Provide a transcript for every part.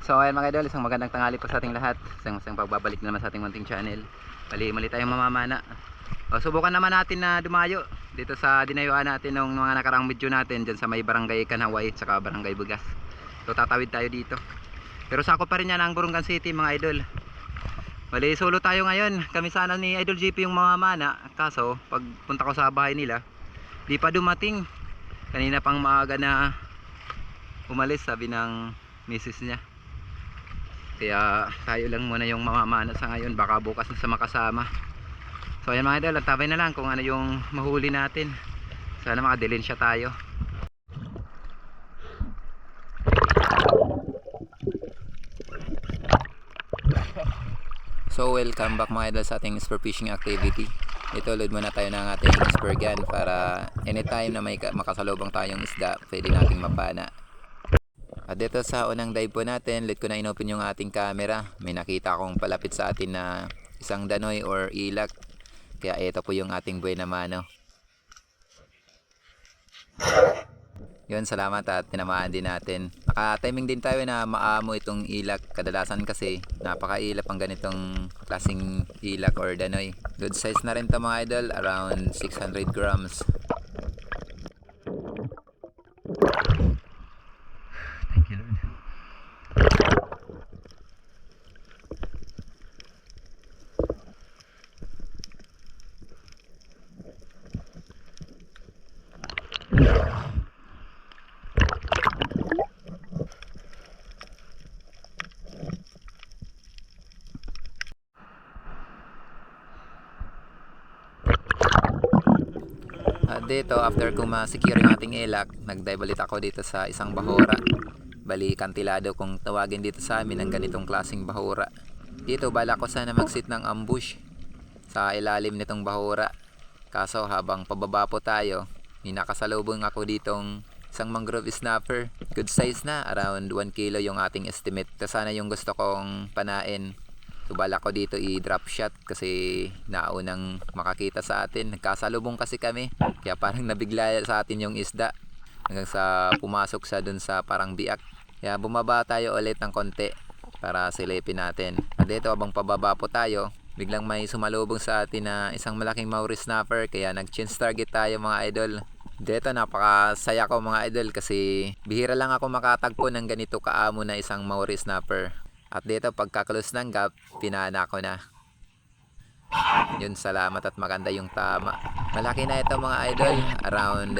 So ayan mga idol, isang magandang tanghali po sa ating lahat. Isang pagbabalik na naman sa ating munting channel. Mali tayong mamamana. Subukan naman natin na dumayo dito sa dinayuan natin ng mga nakarang video natin dyan sa may barangay Kanaway at saka barangay Bugas. So tatawid tayo dito. Pero sakop pa rin yan ang Burungan City mga idol. Mali solo tayo ngayon. Kami sana ni Idol GP yung mamamana. Kaso pagpunta ko sa bahay nila, di pa dumating. Kanina pang maaga na umalis, sabi ng misis niya. Kaya tayo lang muna yung mamamana sa ngayon, baka bukas na sa makasama. So ayan mga idol, tabay na lang kung ano yung mahuli natin. Sana makadilensya tayo. So welcome back mga idol sa ating spur fishing activity. Ito load muna tayo ng ating spur gun para anytime na may makasalubong tayong isda, pwede nating mapana. At dito sa unang dive po natin, let ko na inopen yung ating camera. May nakita akong palapit sa atin na isang danoy or ilak. Kaya ito po yung ating buhay na mano. Yun, salamat at tinamaan din natin. Naka-timing din tayo na maamo itong ilak. Kadalasan kasi napakailap ang ganitong klaseng ilak or danoy. Good size na rin to mga idol, around 600 grams. Thank you Lord. At dito, after ko ma-secure yung ating ilak, nag-dive ulit ako dito sa isang bahura. Bali, kantilado kung tawagin dito sa amin ang ganitong klaseng bahura. Dito, bala ko sana mag-sit ng ambush sa ilalim nitong bahura. Kaso habang pababa po tayo, may nakasalubong ako ditong isang mangrove snapper. Good size na, around 1 kilo yung ating estimate. Ito sana yung gusto kong panain. So bala ko dito i-drop shot kasi naunang makakita sa atin. Nagkasalubong kasi kami, kaya parang nabigla sa atin yung isda hanggang sa pumasok siya dun sa parang biak. Kaya bumaba tayo ulit ng konti para silipin natin. At dito habang pababa po tayo, biglang may sumalubong sa atin na isang malaking Maori snapper, kaya nag-change target tayo mga idol. Dito napakasaya ko mga idol kasi bihira lang ako makatagpo ng ganito kaamo na isang Maori snapper. At dito pagka-close ng gap, pinana ko na. Yun, salamat at maganda yung tama. Malaki na ito mga idol, around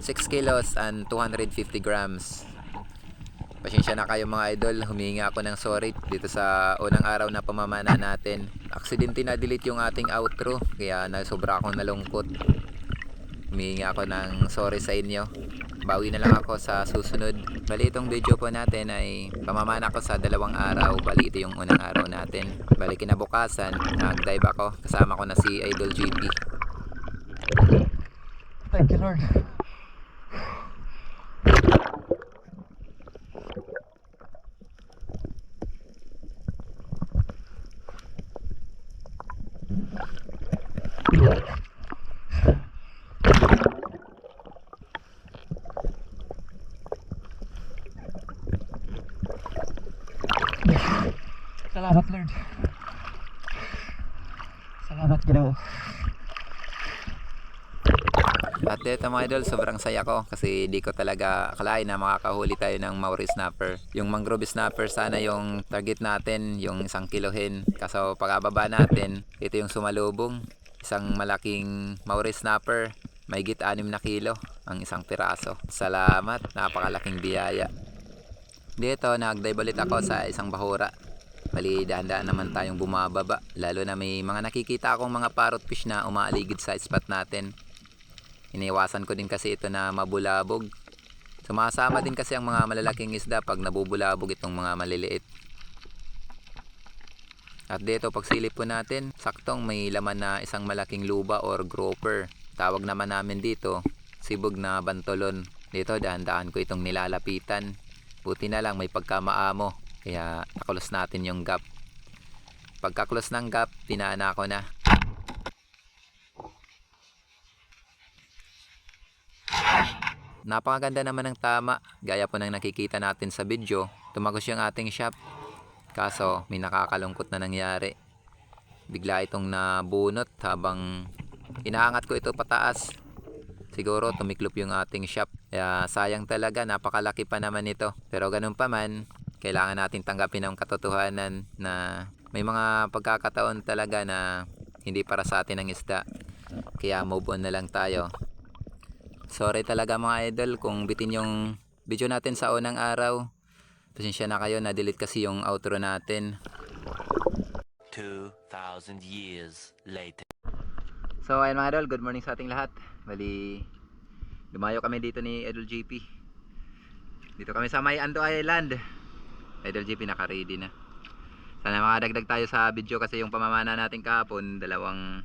6 kilos and 250 grams. Pasensya na kayo mga idol, humingi ako ng sorry dito sa unang araw na pamamana natin. Aksidente na delete yung ating outro, kaya sobra akong nalungkot. Humingi ako ng sorry sa inyo. Bawi na lang ako sa susunod. Bali itong video po natin ay pamamana ko sa 2 araw. Bali ito yung unang araw natin. Bali kinabukasan, nag-dive ako. Kasama ko na si Idol GP. Thank you Lord. Salamat Lord. Salamat Ginoo. At dito mga idol, sobrang saya ko kasi di ko talaga akalain na makakahuli tayo ng Maori snapper. Yung mangrove snapper sana yung target natin, yung 1 kilohin. Kaso pagkababa natin, ito yung sumalubong. Isang malaking Maori snapper, mahigit 6 na kilo ang isang piraso. Salamat, napakalaking biyaya. Dito nag-dive ulit ako sa isang bahura. Bali dahan-dahan naman tayong bumababa, lalo na may mga nakikita akong mga parrot fish na umaaligid sa spot natin. Iniwasan ko din kasi ito na mabulabog. Sumasama din kasi ang mga malalaking isda pag nabubulabog itong mga maliliit. At dito pagsilip po natin, saktong may laman na isang malaking luba or grouper. Tawag naman namin dito, sibog na bantolon. Dito dahan-dahan ko itong nilalapitan. Buti na lang may pagkamaamo, kaya nakulos natin yung gap. Pagka-close ng gap, pinana ko na. napakaganda naman ng tama. Gaya po ng nakikita natin sa video, tumagos yung ating shop. Kaso may nakakalungkot na nangyari. Bigla itong nabunot habang inaangat ko ito pataas. Siguro tumiklop yung ating shop. Kaya sayang talaga, napakalaki pa naman ito. Pero ganun pa man, kailangan natin tanggapin ang katotohanan na may mga pagkakataon talaga na hindi para sa atin ang isda. Kaya move on na lang tayo. Sorry talaga mga idol kung bitin yung video natin sa unang araw. Pasensya na kayo, na-delete kasi yung outro natin. 2,000 years later. So ayun mga idol, good morning sa ating lahat. Bali, lumayo kami dito ni Idol GP. Dito kami sa may Ando Island. Idol GP naka-ready na. Sana makadagdag tayo sa video kasi yung pamamana natin kahapon, dalawang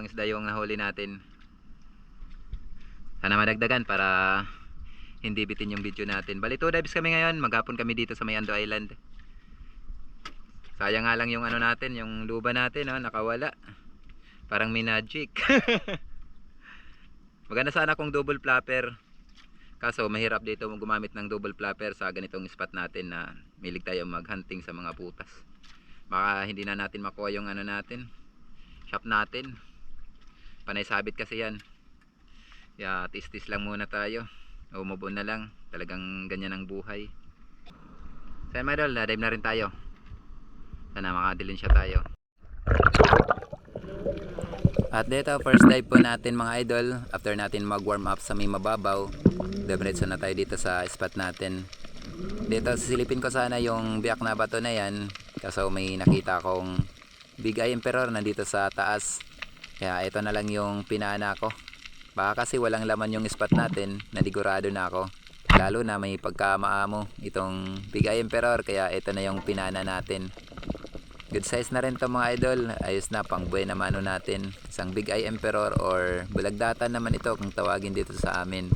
isda yung nahuli natin. Sana madagdagan para hindi bitin yung video natin. Bali 2 dives kami ngayon, maghapon kami dito sa may Ando Island. Sayang nga lang yung natin, yung luba natin, nakawala. Parang may magic. Maganda sana kung double flapper. Kaso mahirap dito gumamit ng double flapper sa ganitong spot natin na milig tayo maghunting sa mga putas. Baka hindi na natin makuha yung natin, shop natin. Panay sabit kasi yan. Kaya tis-tis lang muna tayo. O move on na lang. Talagang ganyan ang buhay. So my idol, na-dive na rin tayo. Sana makadilin siya tayo. At dito, first dive po natin mga idol. After natin mag-warm up sa may mababaw, diretso na tayo dito sa spot natin. Dito, sisilipin ko sana yung biyak na bato na yan. Kaso may nakita akong Big Eye Emperor nandito sa taas. Kaya ito na lang yung pinana ko. Baka kasi walang laman yung spot natin, nadigurado na ako. Lalo na may pagkamaamo itong Big Eye Emperor, kaya ito na yung pinana natin. Good size na rin to mga idol. Ayos na, pang buena mano natin. Isang Big Eye Emperor or bulagdatan naman ito kung tawagin dito sa amin.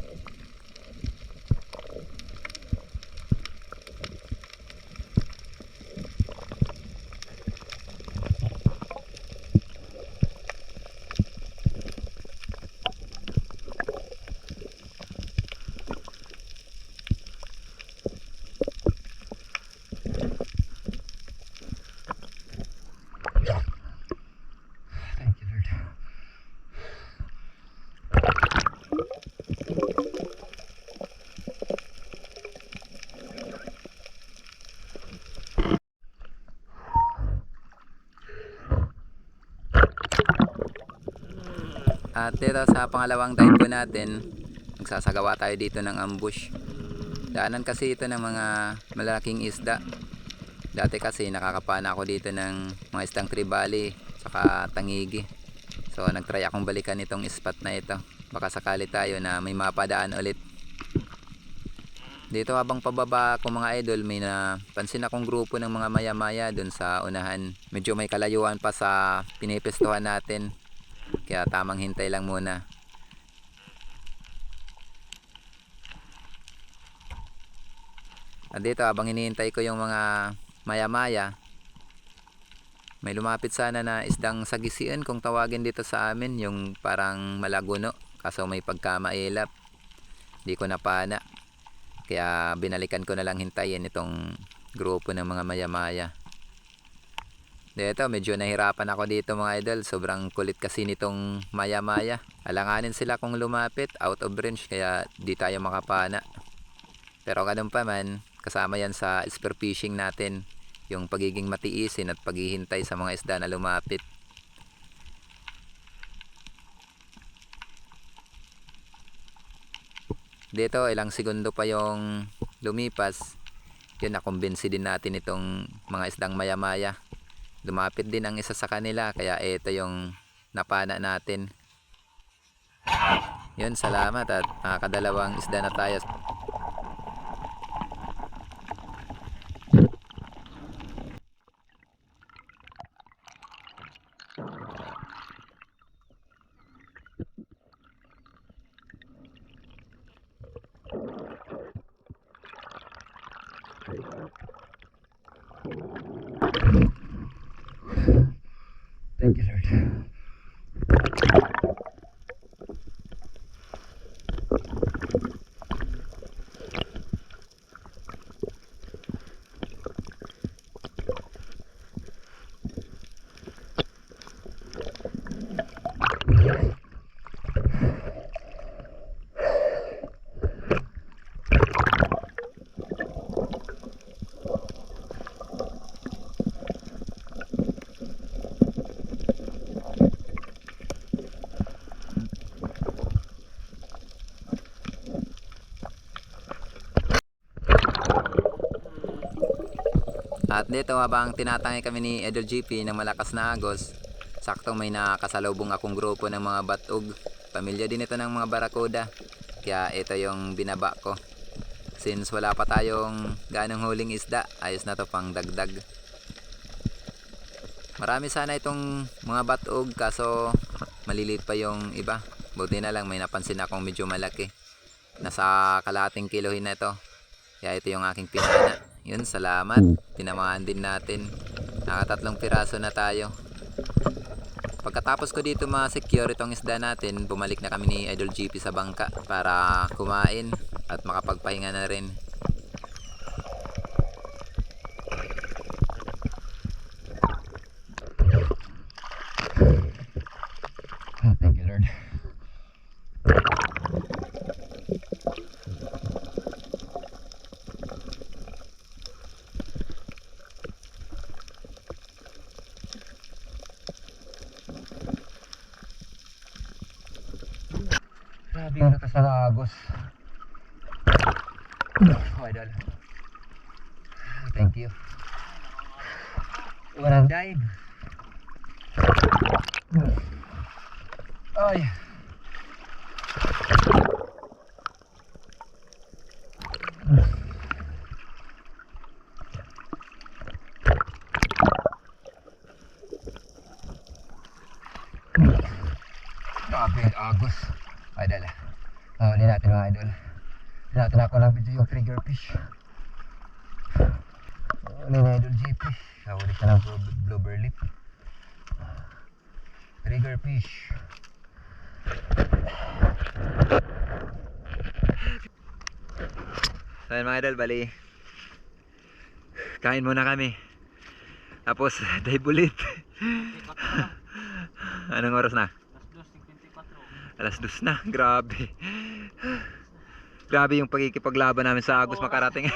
Thank you, Lord. At dito sa pangalawang dive po natin, magsasagawa tayo dito ng ambush. Daanan kasi ito ng mga malalaking isda. Dati kasi nakakapana ako dito ng mga isdang tribali saka tangigi. So nagtry akong balikan itong spot na ito. Baka sakali tayo na may mapadaan ulit. Dito habang pababa ako mga idol, may napansin akong grupo ng mga maya-maya dun sa unahan. Medyo may kalayuan pa sa pinipestuhan natin. Kaya tamang hintay lang muna. At dito habang hinihintay ko yung mga maya-maya, may lumapit sana na isdang sagisian kung tawagin dito sa amin, yung parang malaguno. Kaso may pagkamailap. Hindi ko napana. Kaya binalikan ko na lang hintayin itong grupo ng mga maya-maya. Dito, medyo nahirapan ako dito mga idol. Sobrang kulit kasi nitong maya-maya. Alanganin sila kung lumapit, out of range, kaya di tayo makapana. Pero ganun pa man, kasama yan sa spear fishing natin. Yung pagiging matiisin at paghihintay sa mga isda na lumapit. Dito, ilang segundo pa yung lumipas. Yun, nakumbinsi din natin itong mga isdang maya-maya. Lumapit din ang isa sa kanila, kaya ito yung napana natin. Yun, salamat at nakakadalawang isda na tayo. Thank you, Lord. At dito habang tinatangay kami ni Idol GP ng malakas na agos, sakto may nakasalubong akong grupo ng mga batog. Pamilya din ito ng mga barakuda. Kaya ito yung binaba ko. Since wala pa tayong ganong huling isda, ayos na to pang dagdag. Marami sana itong mga batog kaso maliliit pa yung iba. Buti na lang may napansin akong medyo malaki. Nasa kalahating kilohin na ito. Kaya ito yung aking pinana. Yun, salamat. Tinamaan din natin. Nakatatlong piraso na tayo. Pagkatapos ko dito ma-secure itong isda natin, bumalik na kami ni Idol GP sa bangka para kumain at makapagpahinga na rin. Oh, thank you, Lord. Grabe yung lakas ng agos. Oh, Idol. Thank you. Walang dive. Ay. Grabe yung agos. Idol. Huli natin mga idol. Natin ako ng video yung trigger fish. Huli na Idol GP. Huli siya ng bloober lip. Trigger fish. So yun mga idol, bali kain muna kami. Tapos dive ulit. Anong oras na? Alas 2 na, grabe. Grabe yung pagkikipaglaban namin sa agos makarating.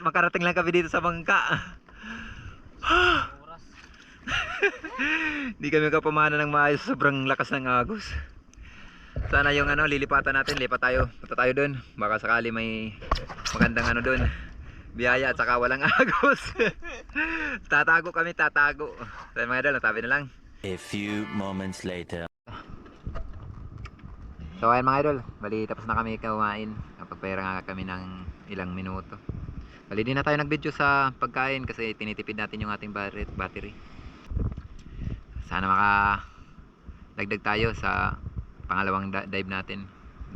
makarating lang kami dito sa bangka. Hindi kami kapamana ng maayos, sobrang lakas ng agos. Sana yung lilipatan natin, lipat tayo. Punta tayo doon. Baka sakali may magandang doon. Biyaya at saka walang agos. Tatago kami, tatago. So mga idol, natabi na lang. A few moments later. So ayan mga idol, bali tapos na kami kumain. Kapagpera nga kami ng ilang minuto. Bali din na tayo nag-video sa pagkain kasi tinitipid natin yung ating battery. Sana dagdag tayo sa pangalawang dive natin.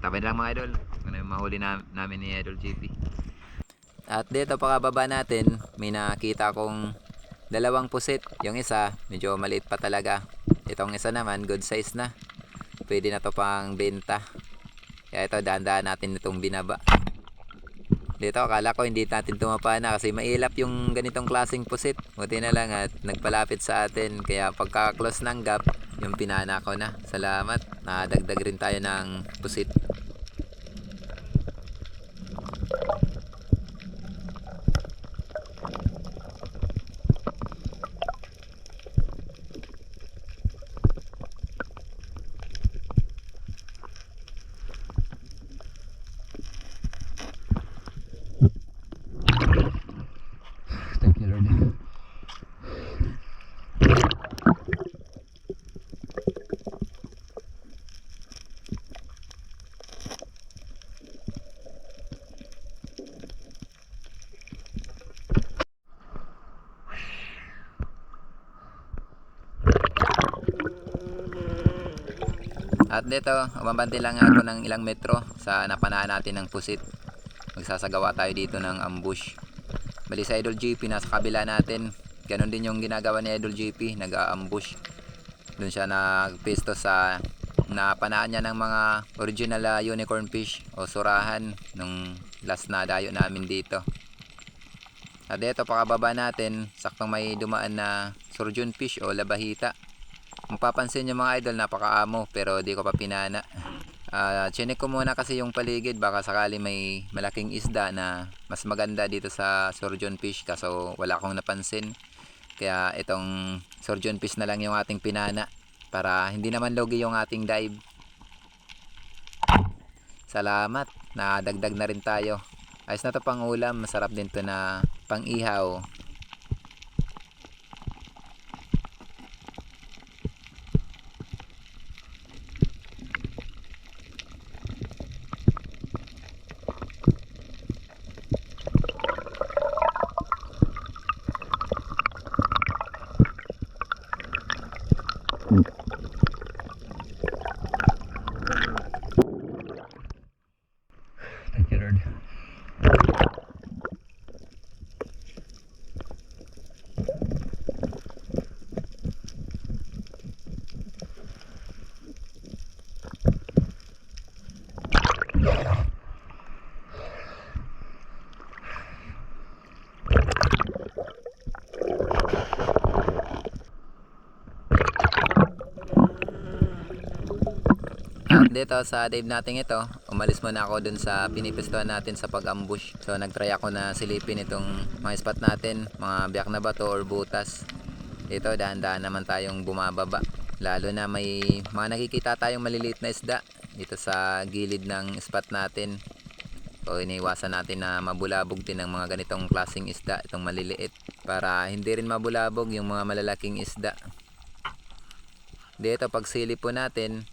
Tapos na lang mga idol, kung yung mahuli namin ni Idol GP. At dito pakababa natin, may nakita akong dalawang pusit. Yung isa, medyo maliit pa talaga. Itong isa naman, good size na. Pwede na to pang benta. Kaya ito, dahan-dahan natin itong binaba. Dito, akala ko hindi natin tumapana kasi mailap yung ganitong klaseng pusit. Buti na lang at nagpalapit sa atin. Kaya pagka-close ng gap, yung pinana ko na. Salamat. Nakadagdag rin tayo ng pusit. Thank you, Lord. At dito, umabante lang ako ng ilang metro sa napanahan natin ng pusit. Magsasagawa tayo dito ng ambush. Bali sa Idol GP, nasa kabila natin. Ganon din yung ginagawa ni Idol GP, nag-ambush. Doon siya nagpisto sa napanaan niya ng mga original unicorn fish o surahan nung last na dayo namin dito. At dito, pakababa natin, saktong may dumaan na surgeon fish o labahita. Mapapansin nyo mga idol, napakaamo pero di ko pa pinana. Chinek ko muna kasi yung paligid, baka sakali may malaking isda na mas maganda dito sa surgeon fish, kaso wala akong napansin. Kaya itong surgeon fish na lang yung ating pinana para hindi naman logi yung ating dive. Salamat, nadagdag na rin tayo. Ayos na to pang ulam, masarap din to na pang ihaw. Dito sa dive natin ito, umalis muna ako dun sa pinipistuhan natin sa pag-ambush. So nagtry ako na silipin itong mga spot natin, mga biyak na bato or butas. Dito dahan-dahan naman tayong bumababa. Lalo na may mga nakikita tayong maliliit na isda dito sa gilid ng spot natin. So iniwasan natin na mabulabog din ng mga ganitong klaseng isda, itong maliliit. Para hindi rin mabulabog yung mga malalaking isda. Dito pag silip po natin,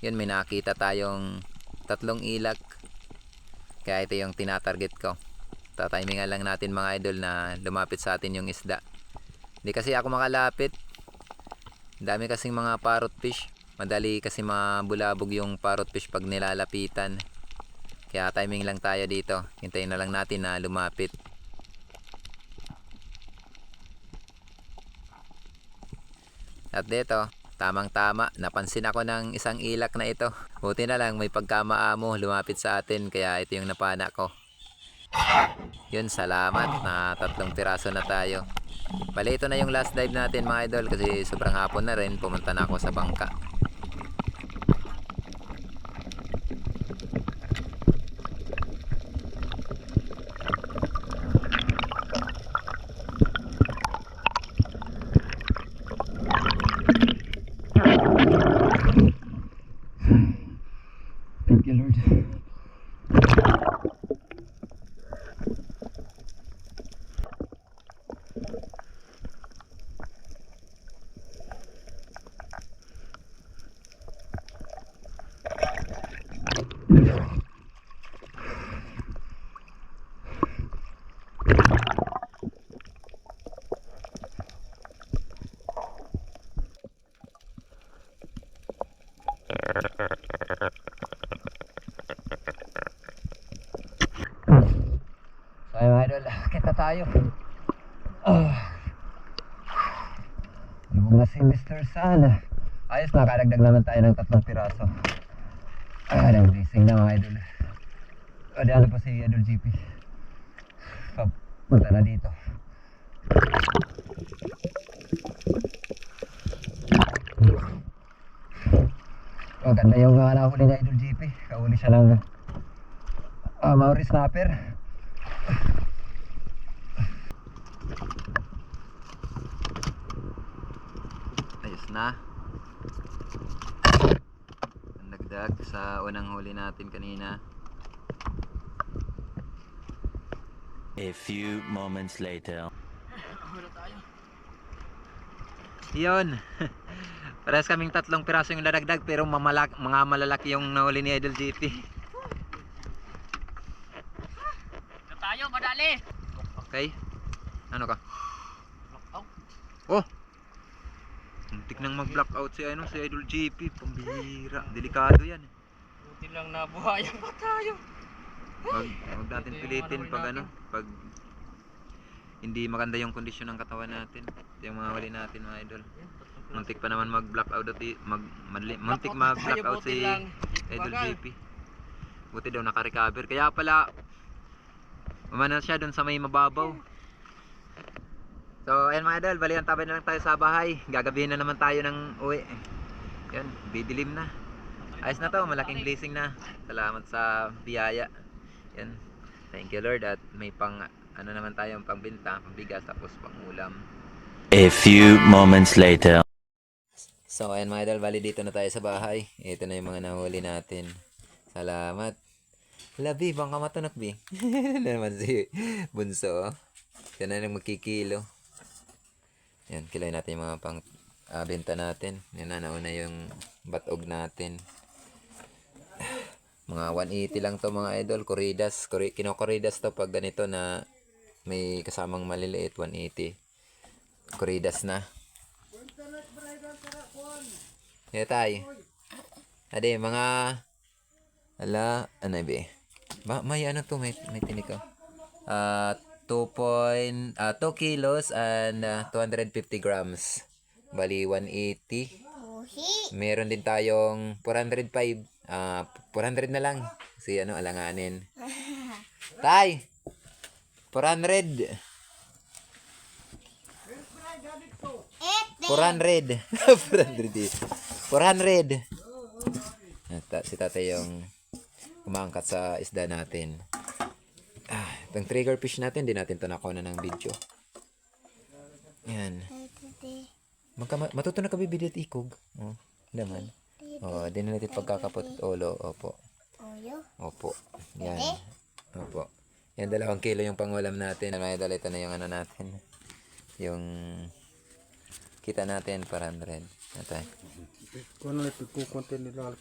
yun may nakita tayong 3 ilak. Kaya ito yung tinatarget ko. Tatimingan lang natin mga idol na lumapit sa atin yung isda. Hindi kasi ako makalapit. Dami kasing mga parrot fish. Madali kasi mabulabog yung parrot fish pag nilalapitan. Kaya timing lang tayo dito. Hintayin na lang natin na lumapit. At dito, tamang-tama, napansin ako ng isang ilak na ito. Buti na lang may pagkamaamo lumapit sa atin, kaya ito yung napana ko. Yun, salamat na 3 piraso na tayo. Bali, ito na yung last dive natin mga idol kasi sobrang hapon na rin, pumunta na ako sa bangka. Thank you, Lord. So ayun mga idol, kita tayo. Lubog na si Mr. Sun. Ayos, nakadagdag naman tayo ng 3 piraso. Ang blessing na mga idol. O di ano pa si Idol GP. Punta na dito. Oh, ganda yung nahuli na Idol GP. Kahuli siya ng Maori snapper. Ayos na. Nagdag sa unang huli natin kanina. A few moments later. Yun. Parehas kaming 3 piraso yung dadagdag pero mga malalaki yung nahuli ni Idol GP. Na tayo, madali. Okay? Ano ka? Oh! Muntik nang mag-blackout si Idol GP. Pambihira. Delikado yan. Buti lang nabuhayan pa tayo. Huwag natin pilitin pag pag hindi maganda yung kondisyon ng katawan natin. Ito yung mga huli natin mga idol. Muntik pa naman mag-blackout muntik mag-blackout si Idol GP. Buti daw naka-recover. Kaya pala umano siya dun sa may mababaw. So ayan mga idol, bali antabay na lang tayo sa bahay. Gagabihin na naman tayo ng uwi. Yan, didilim na. Ayos na to, malaking blessing na. Salamat sa biyaya. Yan. Thank you Lord at may naman tayong pangbenta, pambigas tapos pangulam. A few moments later. So ayan mga idol, bali dito na tayo sa bahay. Ito na yung mga nahuli natin. Salamat. Labi, bangka matunak bi. Naman si Bunso. Yan na lang magkikilo. Yan, kiloy natin yung mga pang benta natin. Yan na, nauna yung batog natin. Mga 180 lang to mga idol. Corridas. Kino-corridas to pag ganito na may kasamang maliliit. 180. Corridas na. Yan tayo. Ade, mga ano ba? May ano to, may tinik ko. 2 kilos and 250 grams. Bali 180. Meron din tayong 405. 400 na lang. Si alanganin. Tay! 400. 400. 400. At si tatay yung umaangkat sa isda natin. Itong trigger fish natin, di natin ito nakuha ng video. Yan. Matuto na ka bibidit ikog. Oh, naman. Oh, di na natin pagkakapot at ulo. Opo. Opo. Yan. Opo. Yan, 2 kilo yung pangulam natin. Mga idol, ito na yung ano natin. Yung kita natin, 400. Ito. Kung ano ito, kukunti nila.